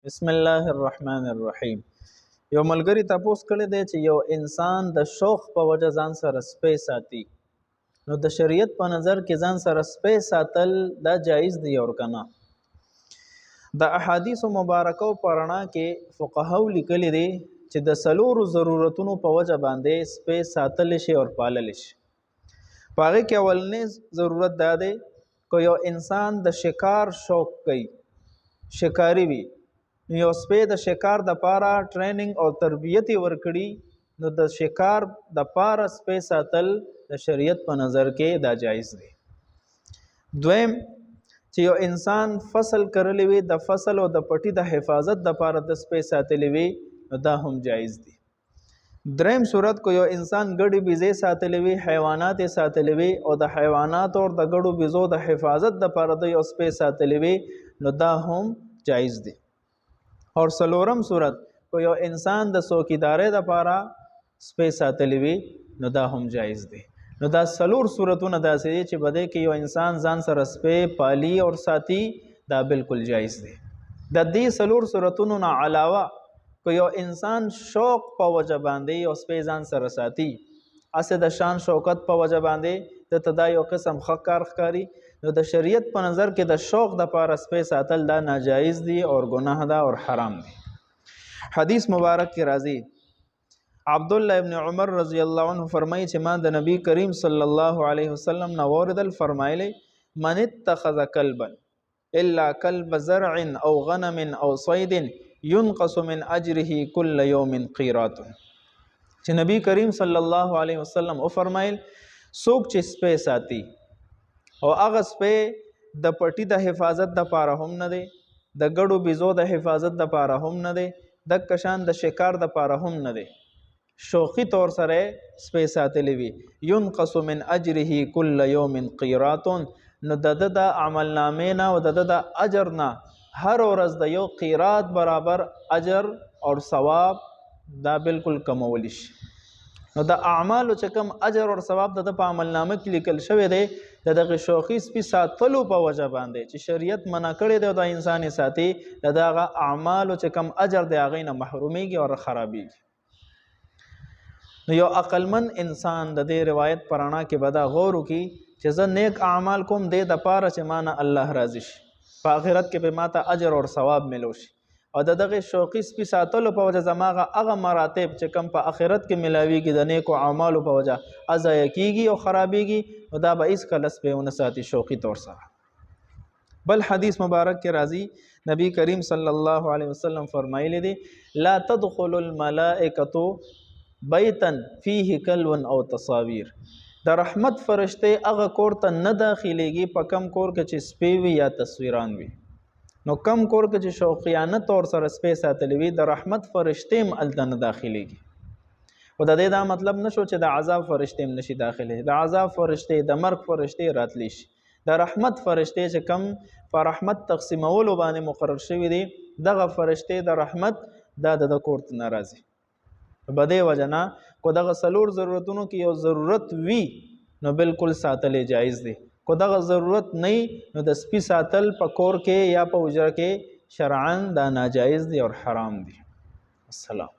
بسم الله الرحمن الرحیم. یو ملګری تاسو کړی دی چې یو انسان د شوق په وجه ځان سره سپی ساتي، نو د شریعت په نظر کې ځان سره سپی ساتل دا جایز دی او کنه؟ د احادیث مبارکو پرانا کې فقهاو لیکلي دي چې د سلورو ضرورتونو په وجه باندې سپی ساتل شي او پالل شي. پاره کې اولنې ضرورت دا دی که یو انسان د شکار شوق کوي، شکاری وي، یو سپی د شکار د پاره ټریننګ او تربیت ورکړي، نو د شکار د پاره سپی ساتل د شریعت په نظر کې دا جایز دی. دویم چې یو انسان فصل کرلی وي، د فصل او د پټي د حفاظت د پاره د سپی ساتلی وي، نو دا هم جایز دی. دریم صورت کو یو انسان ګډي بيزي ساتلی وي، حیوانات ساتلی وي او د حیوانات او د ګډو بيزو د حفاظت د پاره د یو سپی ساتلی وي، نو دا هم جایز دی. اور سلورم صورت کو یو انسان د څوکیدارۍ د پاره سپی ساتلی وي، نو دا هم جایز دی. نو دا سلور صورتونه داسې دي چې بده کې یو انسان ځان سره سپی پالي او ساتي، دا بالکل جایز دی. د دې سلور صورتونو نه علاوه کو یو انسان شوق په وجه باندې او سپی ځان سره ساتي، اسه د شان شوکت په وجه باندې د تدا یو قسم خکار ښکاری، نو د شریعت په نظر کې د شوق د پاره سپی ساتل دا ناجایز دی او ګناه ده او حرام دی. حدیث مبارک کې راځي، عبد الله ابن عمر رضی الله عنه فرمایي چې ما د نبی کریم صلی الله علیه وسلم نو اوریدل، فرمایلی من اتخذ کلبا الا کلب زرع او غنم او صید ينقص من اجره كل يوم قيراط. چې نبی کریم صلی الله علیه وسلم او فرمایل څوک چې سپی ساتي او هغه سپی د پټي د حفاظت د پاره هم نه دی، د ګډو بيزو د حفاظت د پاره هم نه دی، د کشان د شکار د پاره هم نه دی، شوقي طور سره سپی ساتلی وي، ينقص من اجره كل يوم قيراط، نو د عمل نامې نه او د اجر نه هر ورځ د یو قیرات برابر اجر او ثواب دا بالکل کمولی شي. نو د اعمالو چې کوم اجر او ثواب د په عمل نامه کې لیکل شوی دی، د دغه شوقي سپي ساتلو په وجه باندې چې شریعت منع کړی دی د انسان ساتي، د دغه اعمالو چې کوم اجر دی هغه نه محرومیږي او خرابېږي. نو یو عقلمن انسان د دې روایت پرانا کې بدا غور وکړي چې زه نیک اعمال کوم د پاره چې مانه الله راضي شي، په آخرت کې به ماته اجر او ثواب ملو شي، او دغه شوقي سپي ساتلو په وجه زماغه هغه مراتب چې کم په آخرت کې ملاويږي د نیکو اعمالو په وجه ضایع کیږي او خرابېږي، نو دا به هیڅ کله سپی ونه ساتي شوقي طور سره. بل حدیث مبارک کې راځي، نبی کریم صلی الله علیه وسلم فرمایلی دی لا تدخل الملائکه بیتا فيه کلب او تصاویر. د رحمت فرشته هغه کور ته نه داخليږي په کم کور کې چې سپی وي یا تصویران وي. نو کم کور کې چې شوقیانه طور سره سپی ساتلی وي، د رحمت فرشته هم الته نه داخليږي. او د دې دا مطلب نشو چې د عذاب فرشته هم نشي داخلي، د عذاب فرشته د مرګ فرشته راتلی شي. د رحمت فرشته چې کم په رحمت تقسیمولو باندې مقرر شوی دي، دغه فرشته د رحمت د کور ته ناراضي. بده وجنا کو دغه سلور ضرورتونو کې یو ضرورت وي، نو بالکل ساتل جایز دی. کو دغه ضرورت نه، نو د سپي ساتل په کور کې یا په حجره کې شرعاً دا ناجایز دی او حرام دی. السلام.